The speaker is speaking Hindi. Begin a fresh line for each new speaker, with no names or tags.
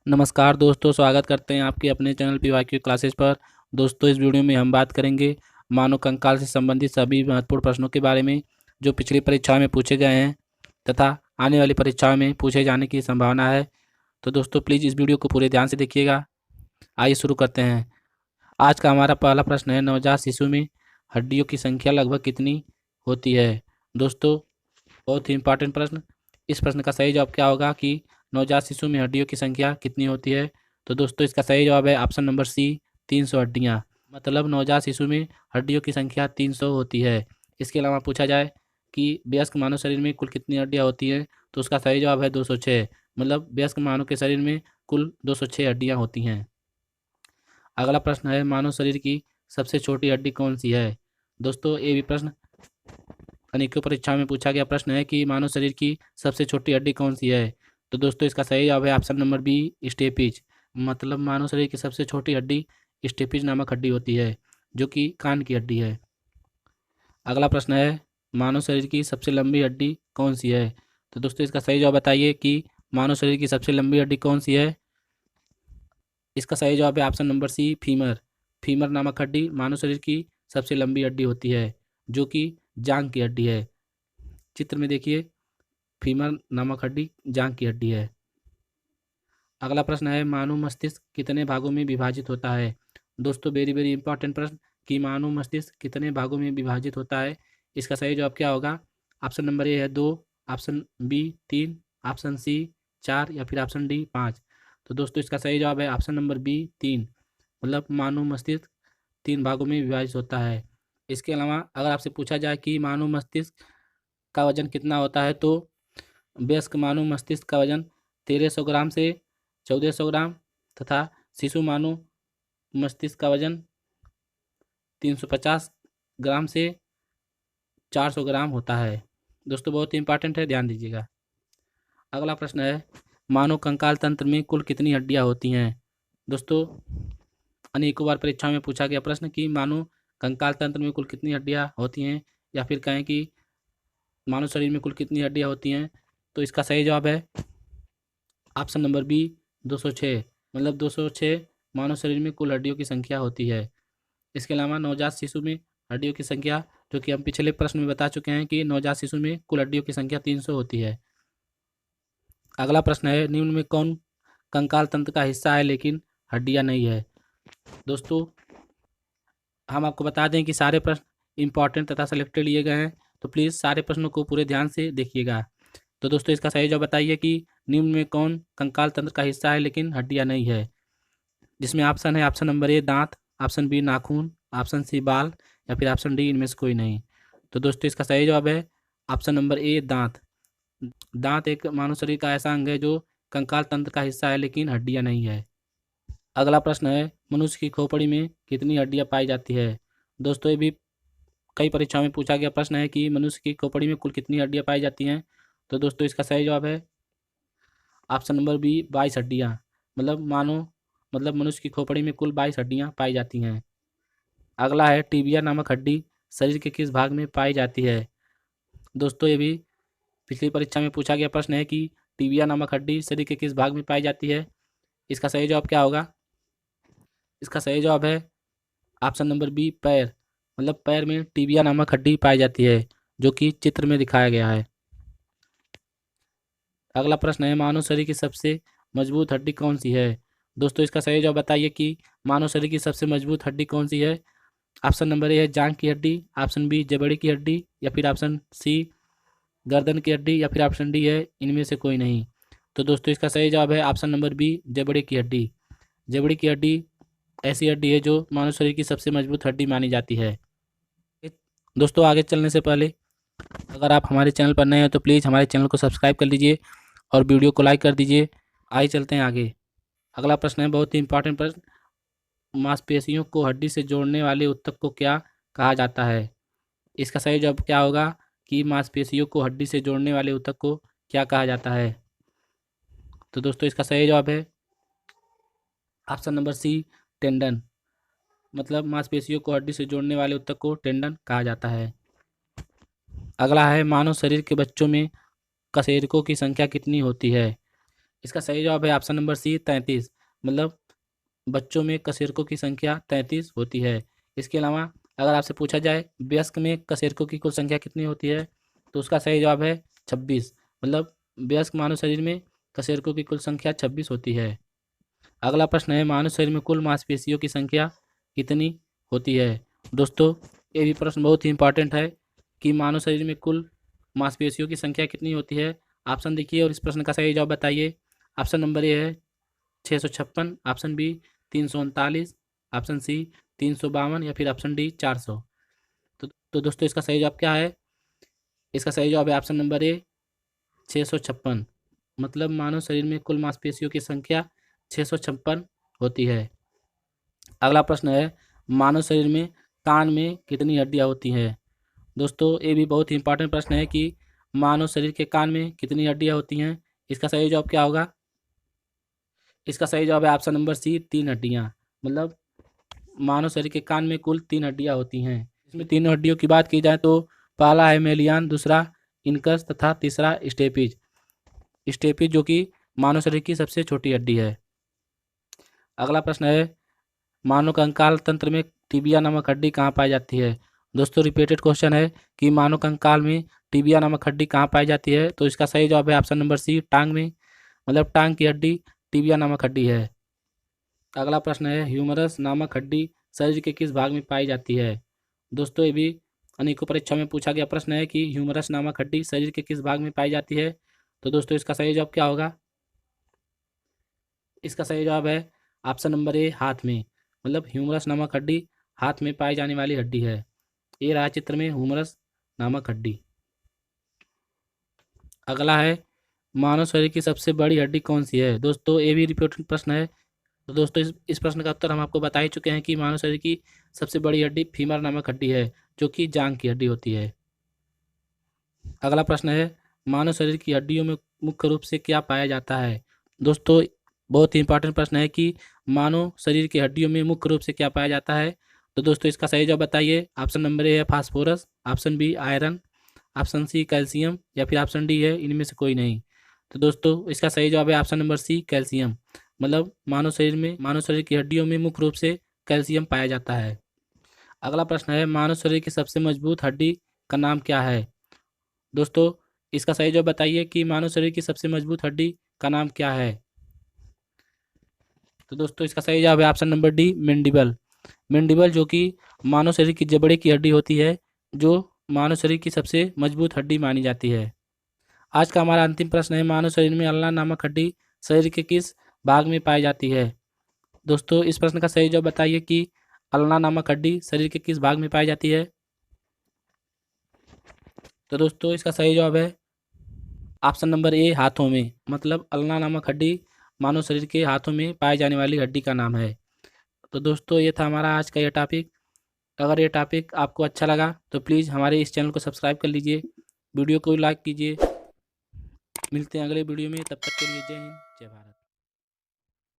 नमस्कार दोस्तों, स्वागत करते हैं आपके अपने चैनल पीवाईक्यू क्लासेस पर। दोस्तों, इस वीडियो में हम बात करेंगे मानव कंकाल से संबंधित सभी महत्वपूर्ण प्रश्नों के बारे में जो पिछली परीक्षाओं में पूछे गए हैं तथा आने वाली परीक्षाओं में पूछे जाने की संभावना है। तो दोस्तों, प्लीज़ इस वीडियो को पूरे ध्यान से देखिएगा। आइए शुरू करते हैं। आज का हमारा पहला प्रश्न है, नवजात शिशु में हड्डियों की संख्या लगभग कितनी होती है। दोस्तों, बहुत ही इंपॉर्टेंट प्रश्न। इस प्रश्न का सही जवाब क्या होगा कि नवजात शिशु में हड्डियों की संख्या कितनी होती है। तो दोस्तों, इसका सही जवाब है ऑप्शन नंबर सी, 300 हड्डियाँ। मतलब नवजात शिशु में हड्डियों की संख्या 300 होती है। इसके अलावा पूछा जाए कि वयस्क मानव शरीर में कुल कितनी हड्डियाँ होती हैं, तो उसका सही जवाब है 206। मतलब वयस्क मानव के शरीर में कुल 206 हड्डियाँ होती हैं। अगला प्रश्न है, मानव शरीर की सबसे छोटी हड्डी कौन सी है। दोस्तों, ये भी प्रश्न अनेकों परीक्षाओं में पूछा गया प्रश्न है कि मानव शरीर की सबसे छोटी हड्डी कौन सी है। तो दोस्तों, इसका सही जवाब है ऑप्शन नंबर बी, स्टेपिज। मतलब मानव शरीर की सबसे छोटी हड्डी स्टेपिज नामक हड्डी होती है, जो कि कान की हड्डी है। अगला प्रश्न है, मानव शरीर की सबसे लंबी हड्डी कौन सी है। तो दोस्तों, इसका सही जवाब बताइए कि मानव शरीर की सबसे लंबी हड्डी कौन सी है। इसका सही जवाब है option number C, femur. Femur नामक हड्डी मानव शरीर की सबसे लंबी हड्डी होती है, जो कि जांघ की हड्डी है। चित्र में देखिए, फीमर नामक हड्डी जांघ की हड्डी है। अगला प्रश्न है, मानव मस्तिष्क कितने भागों में विभाजित होता है। दोस्तों, वेरी वेरी इंपॉर्टेंट प्रश्न कि मानव मस्तिष्क कितने भागों में विभाजित होता है। इसका सही जवाब क्या होगा। ऑप्शन नंबर ए है 2, ऑप्शन बी 3, ऑप्शन सी 4 या फिर ऑप्शन डी 5। तो दोस्तों, इसका सही जवाब है ऑप्शन नंबर बी 3। मतलब मानव मस्तिष्क 3 भागों में विभाजित होता है। इसके अलावा अगर आपसे पूछा जाए कि मानव मस्तिष्क का वजन कितना होता है, तो वयस्क मानव मस्तिष्क का वजन 1300 ग्राम से 1400 ग्राम तथा शिशु मानव मस्तिष्क का वजन 350 ग्राम से 400 ग्राम होता है। दोस्तों, बहुत ही इंपॉर्टेंट है, ध्यान दीजिएगा। अगला प्रश्न है, मानव कंकाल तंत्र में कुल कितनी हड्डियां होती हैं। दोस्तों, अनेकों बार परीक्षाओं में पूछा गया प्रश्न कि मानव कंकाल तंत्र में कुल कितनी हड्डियां होती हैं, या फिर कहें कि मानव शरीर में कुल कितनी हड्डियां होती हैं। तो इसका सही जवाब है ऑप्शन नंबर बी, 206। मतलब 206 मानव शरीर में कुल हड्डियों की संख्या होती है। इसके अलावा नवजात शिशु में हड्डियों की संख्या, जो कि हम पिछले प्रश्न में बता चुके हैं कि नवजात शिशु में कुल हड्डियों की संख्या 300 होती है। अगला प्रश्न है, निम्न में कौन कंकाल तंत्र का हिस्सा है लेकिन हड्डियां नहीं है। दोस्तों, हम आपको बता दें कि सारे प्रश्न इंपॉर्टेंट तथा सिलेक्टेड लिए गए हैं, तो प्लीज़ सारे प्रश्नों को पूरे ध्यान से देखिएगा। तो दोस्तों, इसका सही जवाब बताइए कि निम्न में कौन कंकाल तंत्र का हिस्सा है लेकिन हड्डियां नहीं है। जिसमें ऑप्शन है, ऑप्शन नंबर ए दांत, ऑप्शन बी नाखून, ऑप्शन सी बाल या फिर ऑप्शन डी इनमें से कोई नहीं। तो दोस्तों, इसका सही जवाब है ऑप्शन नंबर ए दांत। दांत एक मानव शरीर का ऐसा अंग है जो कंकाल तंत्र का हिस्सा है लेकिन हड्डियां नहीं है। अगला प्रश्न है, मनुष्य की खोपड़ी में कितनी हड्डियां पाई जाती है। दोस्तों, ये भी कई परीक्षाओं में पूछा गया प्रश्न है कि मनुष्य की खोपड़ी में कुल कितनी हड्डियां पाई जाती हैं। तो दोस्तों, इसका सही जवाब है ऑप्शन नंबर बी, 22 हड्डियां। मतलब मनुष्य की खोपड़ी में कुल 22 हड्डियां पाई जाती हैं। अगला है, टीबिया नामक हड्डी शरीर के किस भाग में पाई जाती है। दोस्तों, ये भी पिछली परीक्षा में पूछा गया प्रश्न है कि टीबिया नामक हड्डी शरीर के किस भाग में पाई जाती है। इसका सही जवाब क्या होगा। इसका सही जवाब है ऑप्शन नंबर बी, पैर। मतलब पैर में टीबिया नामक हड्डी पाई जाती है, जो कि चित्र में दिखाया गया है। अगला प्रश्न है, मानव शरीर की सबसे मजबूत हड्डी कौन सी है। दोस्तों, इसका सही जवाब बताइए कि मानव शरीर की सबसे मजबूत हड्डी कौन सी है। ऑप्शन नंबर ए है जांघ की हड्डी, ऑप्शन बी जबड़े की हड्डी या फिर ऑप्शन सी गर्दन की हड्डी या फिर ऑप्शन डी है इनमें से कोई नहीं। तो दोस्तों, इसका सही जवाब है ऑप्शन नंबर बी, जबड़े की हड्डी। जबड़े की हड्डी ऐसी हड्डी है जो मानव शरीर की सबसे मजबूत हड्डी मानी जाती है। दोस्तों, आगे चलने से पहले अगर आप हमारे चैनल पर नए हैं तो प्लीज़ हमारे चैनल को सब्सक्राइब कर लीजिए और वीडियो को लाइक कर दीजिए। आइए चलते हैं आगे। अगला प्रश्न है, बहुत ही इंपॉर्टेंट प्रश्न, मांसपेशियों को हड्डी से जोड़ने वाले ऊतक को क्या कहा जाता है। इसका सही जवाब क्या होगा कि मांसपेशियों को हड्डी से जोड़ने वाले ऊतक को क्या कहा जाता है। तो दोस्तों, इसका सही जवाब है ऑप्शन नंबर सी, टेंडन। मतलब मांसपेशियों को हड्डी से जोड़ने वाले ऊतक को टेंडन कहा जाता है। अगला है, मानव शरीर के बच्चों में कशेरुकों की संख्या कितनी होती है। इसका सही जवाब है ऑप्शन नंबर सी 33। मतलब बच्चों में कशेरुकों की संख्या 33 होती है। इसके अलावा अगर आपसे पूछा जाए वयस्क में कशेरुकों की कुल संख्या कितनी होती है, तो उसका सही जवाब है 26। मतलब वयस्क मानव शरीर में कशेरुकों की कुल संख्या 26 होती है। अगला प्रश्न है मानव शरीर में कुल मांसपेशियों की संख्या कितनी होती है। दोस्तों ये भी प्रश्न बहुत ही इंपॉर्टेंट है कि मानव शरीर में कुल मांसपेशियों की संख्या कितनी होती है। ऑप्शन देखिए और इस प्रश्न का सही जवाब बताइए। ऑप्शन नंबर ए है 656, ऑप्शन बी 339, ऑप्शन सी 352 या फिर ऑप्शन डी 400। तो दोस्तों इसका सही जवाब क्या है? इसका सही जवाब है ऑप्शन नंबर ए 656। मतलब मानव शरीर में कुल मांसपेशियों की संख्या 656 होती है। अगला प्रश्न है मानव शरीर में कान में कितनी हड्डियां होती हैं। दोस्तों ये भी बहुत ही इंपॉर्टेंट प्रश्न है कि मानव शरीर के कान में कितनी हड्डियां होती हैं। इसका सही जवाब क्या होगा? इसका सही जवाब है ऑप्शन नंबर सी 3 हड्डियां। मतलब मानव शरीर के कान में कुल 3 हड्डियां होती हैं। इसमें तीनों हड्डियों की बात की जाए तो पहला है मेलियान, दूसरा इनकस तथा तीसरा स्टेपिज। स्टेपिज जो कि मानव शरीर की सबसे छोटी हड्डी है। अगला प्रश्न है मानव कंकाल तंत्र में टिबिया नामक हड्डी कहाँ पाई जाती है। दोस्तों रिपीटेड क्वेश्चन है कि मानव कंकाल में टिबिया नामक हड्डी कहाँ पाई जाती है, तो इसका सही जवाब है ऑप्शन नंबर सी टांग में। मतलब टांग की हड्डी टिबिया नामक हड्डी है। अगला प्रश्न है ह्यूमरस नामक हड्डी शरीर के किस भाग में पाई जाती है। दोस्तों ये भी अनेकों परीक्षा में पूछा गया प्रश्न है कि ह्यूमरस नामक हड्डी शरीर के किस भाग में पाई जाती है। तो दोस्तों इसका सही जवाब क्या होगा? इसका सही जवाब है ऑप्शन नंबर ए हाथ में। मतलब ह्यूमरस नामक हड्डी हाथ में पाई जाने वाली हड्डी है। ये रहा चित्र में ह्यूमरस नामक हड्डी। अगला है मानव शरीर की सबसे बड़ी हड्डी कौन सी है। दोस्तों ये भी रिपीटेड प्रश्न है। तो दोस्तों इस प्रश्न का उत्तर हम आपको बता ही चुके हैं कि मानव शरीर की सबसे बड़ी हड्डी फीमर नामक हड्डी है जो कि जांघ की हड्डी होती है। अगला प्रश्न है मानव शरीर की हड्डियों में मुख्य रूप से क्या पाया जाता है। दोस्तों बहुत ही इंपॉर्टेंट प्रश्न है कि मानव शरीर की हड्डियों में मुख्य रूप से क्या पाया जाता है। तो दोस्तों इसका सही जवाब बताइए। ऑप्शन नंबर ए है phosphorus, option B iron, option C calcium या फिर ऑप्शन डी है इनमें से कोई नहीं। तो दोस्तों इसका सही जवाब है ऑप्शन नंबर सी कैल्शियम। मतलब मानव शरीर की हड्डियों में मुख्य रूप से कैल्शियम पाया जाता है। अगला प्रश्न है मानव शरीर की सबसे मजबूत हड्डी का नाम क्या है। दोस्तों इसका सही जवाब बताइए कि मानव शरीर की सबसे मजबूत हड्डी का नाम क्या है। तो दोस्तों इसका सही जवाब है option number D mandible. Mandible जो कि मानव शरीर की जबड़े की हड्डी होती है जो मानव शरीर की सबसे मजबूत हड्डी मानी जाती है। आज का हमारा अंतिम प्रश्न है मानव शरीर में अल्ना नामक हड्डी शरीर के किस भाग में पाई जाती है। दोस्तों इस प्रश्न का सही जवाब बताइए कि अल्ना नामक हड्डी शरीर के किस भाग में पाई जाती है। तो दोस्तों इसका सही जवाब है ऑप्शन नंबर ए हाथों में। मतलब अल्ना नामक हड्डी मानव शरीर के हाथों में पाई जाने वाली हड्डी का नाम है। तो दोस्तों ये था हमारा आज का ये टॉपिक। अगर ये टॉपिक आपको अच्छा लगा तो प्लीज़ हमारे इस चैनल को सब्सक्राइब कर लीजिए, वीडियो को लाइक कीजिए। मिलते हैं अगले वीडियो में, तब तक के लिए जय हिंद जय भारत।